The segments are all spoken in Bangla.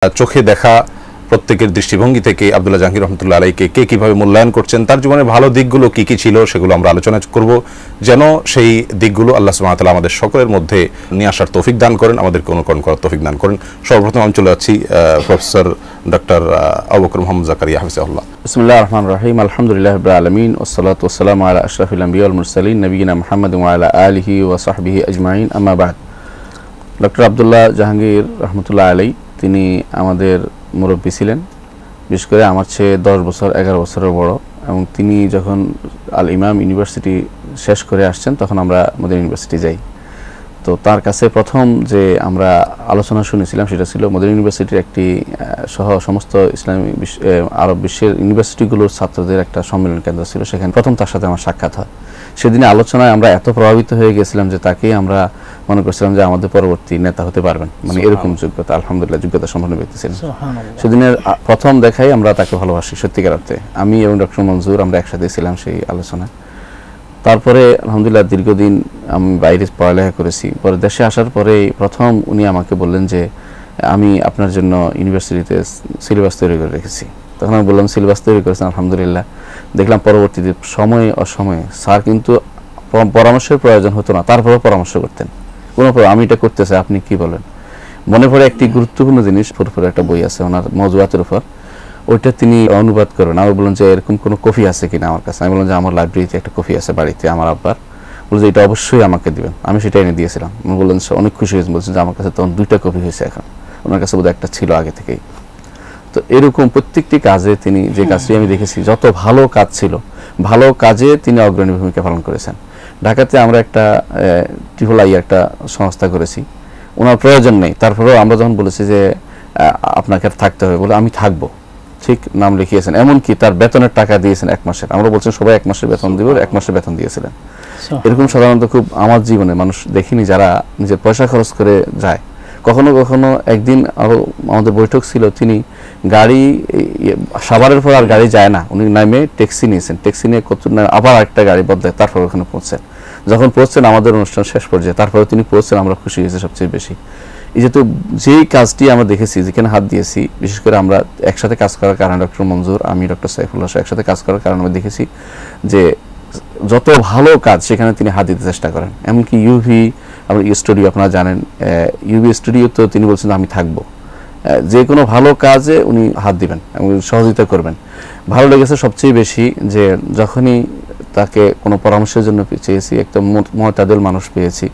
চোখে দেখা প্রত্যেকের দৃষ্টিভঙ্গি থেকে আব্দুল্লাহ জাহাঙ্গীর রহমতুল্লাহ আলাইকে কে কিভাবে মূল্যায়ন করছেন, তার জীবনের ভালো দিকগুলো কি কি ছিল সেগুলো আমরা আলোচনা করব, যেন সেই দিকগুলো আল্লাহ সুবহানাহু ওয়া তাআলা আমাদের সকলের মধ্যে নিয়ে আসার তৌফিক দান করেন, আমাদেরকে অনুকরণ করার তৌফিক দান করেন। সর্বপ্রথম আমি চলে যাচ্ছি প্রফেসর ডক্টর আবু বকর মোহাম্মদ জাকারিয়া হাফিজাহুল্লাহ। বিসমিল্লাহির রাহমানির রাহিম, আলহামদুলিল্লাহি রাব্বিল আলামিন, ওয়াসসালাতু ওয়াসসালামু আলা আশরাফিল আম্বিয়া ওয়াল মুরসালিন নবিয়িনা মুহাম্মাদ ওয়া আলা আলিহি ওয়া সাহবিহি আজমাইন, আম্মা বাদ। ডক্টর আব্দুল্লাহ জাহাঙ্গীর রহমতুল্লাহ আলাই তিনি আমাদের মুরব্বী ছিলেন, বিশেষ করে আমার চেয়ে 10 বছর 11 বছরের বড়, এবং তিনি যখন আল ইমাম ইউনিভার্সিটি শেষ করে আসছেন তখন আমরা মদিনা ইউনিভার্সিটি যাই। তো তার কাছে প্রথম যে আমরা আলোচনা শুনেছিলাম সেটা ছিল মদিনা ইউনিভার্সিটির একটি সহ সমস্ত ইসলামী আরব বিশ্বের ইউনিভার্সিটিগুলোর ছাত্রদের একটা সম্মেলন কেন্দ্র ছিল, সেখানে প্রথম তার সাথে আমার সাক্ষাৎ হয়। সেদিনে আলোচনায় আমরা এত প্রভাবিত হয়ে গেছিলাম যে তাকেই আমরা মনে করছিলাম যে আমাদের পরবর্তী নেতা হতে পারবেন, মানে এরকম যোগ্যতা, আলহামদুলিল্লাহ যোগ্যতা সম্পন্ন ব্যক্তি ছিলেন। সেদিনের প্রথম দেখাই আমরা তাকে ভালোবাসি সত্যিকার অর্থে। আমি এবং ডক্টর মনজুর আমরা একসাথে ছিলাম সেই আলোচনায়। তারপরে আলহামদুলিল্লাহ দীর্ঘদিন আমি বাইরে পড়ালেখা করেছি। পরে দেশে আসার পরে প্রথম উনি আমাকে বললেন যে আমি আপনার জন্য ইউনিভার্সিটিতে সিলেবাস তৈরি করে রেখেছি। তখন আমি বললাম সিলেবাস তৈরি করেছেন, আলহামদুলিল্লাহ। দেখলাম পরবর্তীতে সময়ে অসময়ে স্যার কিন্তু পরামর্শের প্রয়োজন হতো না, তারপরেও পরামর্শ করতেন কোনো আমি এটা করতে চাই, আপনি কি বলেন। মনে পড়ে একটি গুরুত্বপূর্ণ জিনিস, পুরোপুরি একটা বই আছে ওনার মওজুআতের উপর, ওইটা তিনি অনুবাদ করেন। আমি বললাম যে এরকম কোনো কপি আছে কিনা আমার কাছে। আমি বললাম যে আমার লাইব্রেরিতে একটা কপি আছে বাড়িতে আমার আব্বার, বলছে এটা অবশ্যই আমাকে দিবেন। আমি সেটা এনে দিয়েছিলাম। আমি বললাম অনেক খুশি হয়েছেন, বলছেন যে আমার কাছে তখন 2টা কপি হয়েছে, এখন ওনার কাছে বোধহয় একটা ছিল আগে থেকেই। তো এরকম প্রত্যেকটি কাজে তিনি, যে কাজটি আমি দেখেছি যত ভালো কাজ ছিল, ভালো কাজে তিনি অগ্রণী ভূমিকা পালন করেছেন। ঢাকাতে আমরা একটা টিফলাই একটা সংস্থা করেছি, ওনার প্রয়োজন নেই, তারপরেও আমরা যখন বলেছি যে আপনাকে থাকতে হবে, বলে আমি থাকবো, ঠিক নাম লিখিয়েছেন, এমনকি তার বেতনের টাকা দিয়েছেন 1 মাসের। আমরা বলছেন সবাই 1 মাসের বেতন দিব, 1 মাসের বেতন দিয়েছিলেন। এরকম সাধারণত খুব আমার জীবনে মানুষ দেখিনি যারা নিজের পয়সা খরচ করে যায়। কখনো কখনো একদিন আরো আমাদের বৈঠক ছিল, তিনি গাড়ি সাভারের পর আর গাড়ি যায় না, উনি নামে ট্যাক্সি নিয়েছেন, ট্যাক্সি নিয়ে কত আবার একটা গাড়ি বদলায়, তারপর ওখানে পৌঁছেন। যখন পৌঁছছেন আমাদের অনুষ্ঠান শেষ পর্যায়ে, তারপরে তিনি পৌঁছছেন, আমরা খুশি হয়েছি সবচেয়ে বেশি। এই যেহেতু যেই কাজটি আমরা দেখেছি, যেখানে হাত দিয়েছি, বিশেষ করে আমরা একসাথে কাজ করার কারণে ডক্টর মনজুর, আমি ডক্টর সাইফুল্লাহ একসাথে কাজ করার কারণে আমরা দেখেছি যে যত ভালো কাজ সেখানে তিনি হাত দিতে চেষ্টা করেন। এমনকি ইউভি আমরা স্টুডিও, আপনারা জানেন ইউভি স্টুডিও, তো তিনি বলছেন আমি থাকবো, যে কোনো ভালো কাজে উনি হাত দিবেন এবং সহযোগিতা করবেন। ভালো লেগেছে সবচেয়ে বেশি যে যখনই তাকে কোনো পরামর্শের জন্য চেয়েছি, একটা মতাদল মানুষ পেয়েছি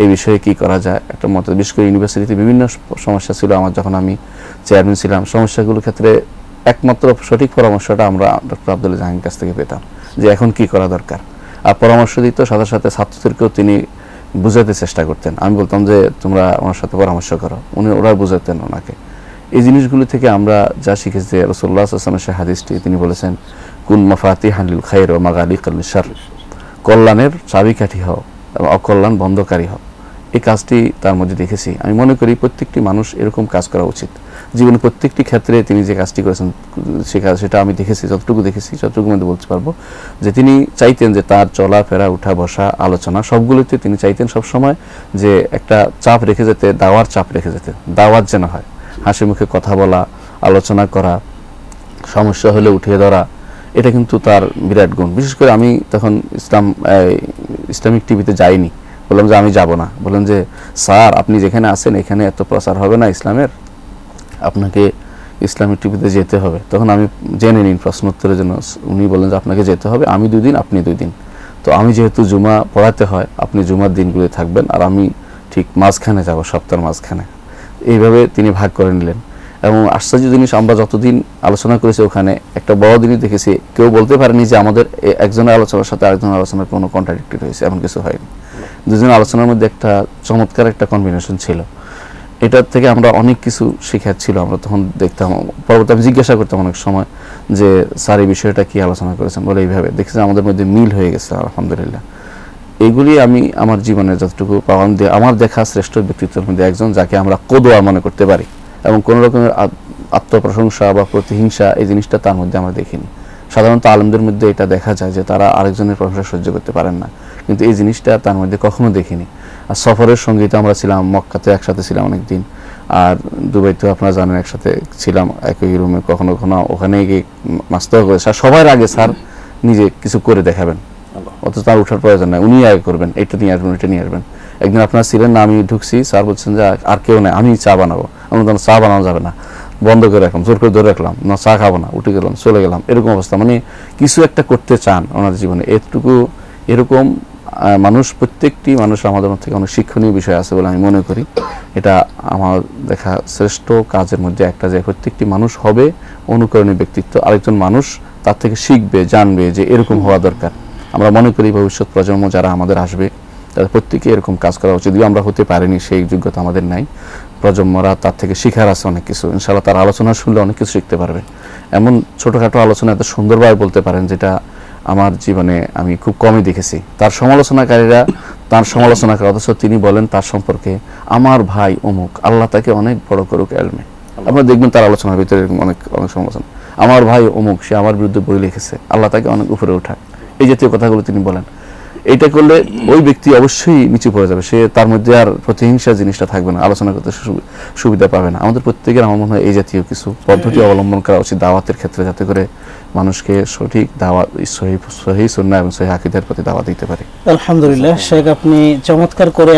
এই বিষয়ে কি করা যায়, একটা মত। বিশেষ করে ইউনিভার্সিটিতে বিভিন্ন সমস্যা ছিল আমার, যখন আমি চেয়ারম্যান ছিলাম, সমস্যাগুলোর ক্ষেত্রে একমাত্র সঠিক পরামর্শটা আমরা ডক্টর আব্দুল্লাহ জাহাঙ্গীর কাছ থেকে পেতাম যে এখন কি করা দরকার। আর পরামর্শ দিত, সাথে সাথে ছাত্রদেরকেও তিনি বুঝাতে চেষ্টা করতেন। আমি বলতাম যে তোমরা ওনার সাথে পরামর্শ করো, ওরা বুঝাতেন ওনাকে। এই জিনিসগুলি থেকে আমরা যা শিখেছি যে রাসূলুল্লাহ সাল্লাল্লাহু আলাইহি ওয়াসাল্লামের সেই হাদিসটি, তিনি বলেছেন কুন মাফাতিহান লিল খায়র ওয়া মাগালিকাল লিশার, কল্যাণের চাবিকাঠি হও এবং অকল্যাণ বন্ধকারী হও। এই কাজটি তার মধ্যে দেখেছি। আমি মনে করি প্রত্যেকটি মানুষ এরকম কাজ করা উচিত জীবনে। প্রত্যেকটি ক্ষেত্রে তিনি যে কাজটি করেছেন সেটা আমি দেখেছি, যতটুকু দেখেছি যতটুকু মধ্যে বলতে পারবো যে তিনি চাইতেন যে তার চলাফেরা, উঠা বসা, আলোচনা সবগুলোতে তিনি চাইতেন সবসময় যে একটা চাপ রেখে যেতে, দাওয়ার চাপ রেখে যেতে, দাওয়াত যেন হয়, হাসি মুখে কথা বলা, আলোচনা করা, সমস্যা হলে উঠিয়ে ধরা, এটা কিন্তু তার বিরাট গুণ। বিশেষ করে আমি তখন ইসলামিক টিভিতে যাইনি, বললাম যে আমি যাব না। বললেন যে স্যার আপনি যেখানে আছেন এখানে এত প্রচার হবে না ইসলামের, আপনাকে ইসলামিক টিভিতে যেতে হবে। তখন আমি জেনে নিন প্রশ্নোত্তরের জন্য, উনি বললেন যে আপনাকে যেতে হবে, আমি 2 দিন আপনি 2 দিন। তো আমি যেহেতু জুমা পড়াতে হয়, আপনি জুমার দিনগুলো থাকবেন আর আমি ঠিক মাঝখানে যাব, সপ্তাহের মাঝখানে। এইভাবে তিনি ভাগ করে নিলেন। এবং আশ্চর্য জিনিস, আমরা যতদিন আলোচনা করেছি ওখানে একটা বড় জিনিস দেখেছি, কেউ বলতে পারেনি যে আমাদের একজনের আলোচনার সাথে আরেকজনের আলোচনার কোনো কন্ট্রাডিক্টরি হয়েছে, এমন কিছু হয়নি। দুজনের আলোচনার মধ্যে একটা চমৎকার একটা কম্বিনেশন ছিল। এটার থেকে আমরা অনেক কিছু শেখার ছিল। আমরা তখন দেখতাম, পরবর্তী আমি জিজ্ঞাসা করতাম অনেক সময় যে স্যার এই বিষয়টা কি আলোচনা করেছেন, বলে এইভাবে দেখছি আমাদের মধ্যে মিল হয়ে গেছে, আলহামদুলিল্লাহ। এইগুলি আমি আমার জীবনে যতটুকু পাওয়ান দিয়ে আমার দেখা শ্রেষ্ঠ ব্যক্তিত্বের মধ্যে একজন, যাকে আমরা কোদোয়া মনে করতে পারি, এবং কোনো রকমের আত্মপ্রশংসা বা প্রতিহিংসা এই জিনিসটা তার মধ্যে আমরা দেখিনি। সাধারণত আলেমদের মধ্যে এটা দেখা যায় যে তারা আরেকজনের প্রশংসা সহ্য করতে পারেন না, কিন্তু এই জিনিসটা তার মধ্যে কখনো দেখিনি। আর সফরের সঙ্গীতে আমরা ছিলাম, মক্কাতে একসাথে ছিলাম অনেকদিন। আর দুবাইতে আপনারা জানেন একসাথে ছিলাম একই রুমে, কখনো কখনো ওখানে গিয়ে মাস্ত করে সবার আগে স্যার নিজে কিছু করে দেখাবেন, অথচ তার উঠার প্রয়োজন নাই, উনি আগে করবেন, এটা নিয়ে আসবেন এটা নিয়ে আসবেন। একদিন আপনারা ছিলেন না, আমি ঢুকছি, স্যার বলছেন যে আর কেউ নেই, আমি চা বানাবো। আমি তখন চা বানানো যাবে না, বন্ধ করে রাখলাম, জোর করে ধরে রাখলাম, না চা খাবো না, উঠে গেলাম, চলে গেলাম, এরকম অবস্থা। মানে কিছু একটা করতে চান ওনাদের জীবনে, এতটুকু এরকম মানুষ, প্রত্যেকটি মানুষ আমাদের থেকে অনেক শিক্ষণীয় বিষয় আছে বলে আমি মনে করি। এটা আমার দেখা শ্রেষ্ঠ কাজের মধ্যে একটা, যে প্রত্যেকটি মানুষ হবে অনুকরণীয় ব্যক্তিত্ব, আরেকজন মানুষ তার থেকে শিখবে, জানবে যে এরকম হওয়া দরকার। আমরা মনে করি ভবিষ্যৎ প্রজন্ম যারা আমাদের আসবে তাদের প্রত্যেকে এরকম কাজ করা উচিত। যদিও আমরা হতে পারিনি, সেই যোগ্যতা আমাদের নাই, প্রজন্মরা তার থেকে শিখার আছে অনেক কিছু। ইনশাআল্লাহ তার আলোচনা শুনলে অনেক কিছু শিখতে পারবে। এমন ছোটোখাটো আলোচনা এত সুন্দরভাবে বলতে পারেন যেটা আমার জীবনে আমি খুব কমই দেখেছি। তার সমালোচনাকারীরা তার সমালোচনা করে, অথচ তিনি বলেন তার সম্পর্কে আমার ভাই অমুক, আল্লাহ তাকে অনেক বড় করুক এলমে। আপনারা দেখবেন তার আলোচনার ভিতরে এরকম অনেক অনেক সমালোচনা, আমার ভাই অমুক, সে আমার বিরুদ্ধে বই লিখেছে, আল্লাহ তাকে অনেক উপরে ওঠাক, এই জাতীয় কথাগুলো তিনি বলেন। এইটা করলে ওই ব্যক্তি অবশ্যই নিচু পড়ে যাবে, সে তার মধ্যে আর প্রতিহিংসা জিনিসটা থাকবে না, আলোচনা করতে সুবিধা পাবে না। আমাদের প্রত্যেকের আমার মনে হয় এই জাতীয় কিছু পদ্ধতি অবলম্বন করা উচিত দাওয়াতের ক্ষেত্রে, যাতে করে মানুষকে সঠিক দাওয়াত, সহিহ সুন্নাহ এবং সহিহ আকীদার প্রতি দাওয়াত দিতে পারে। আলহামদুলিল্লাহ শেখ, আপনি চমৎকার করে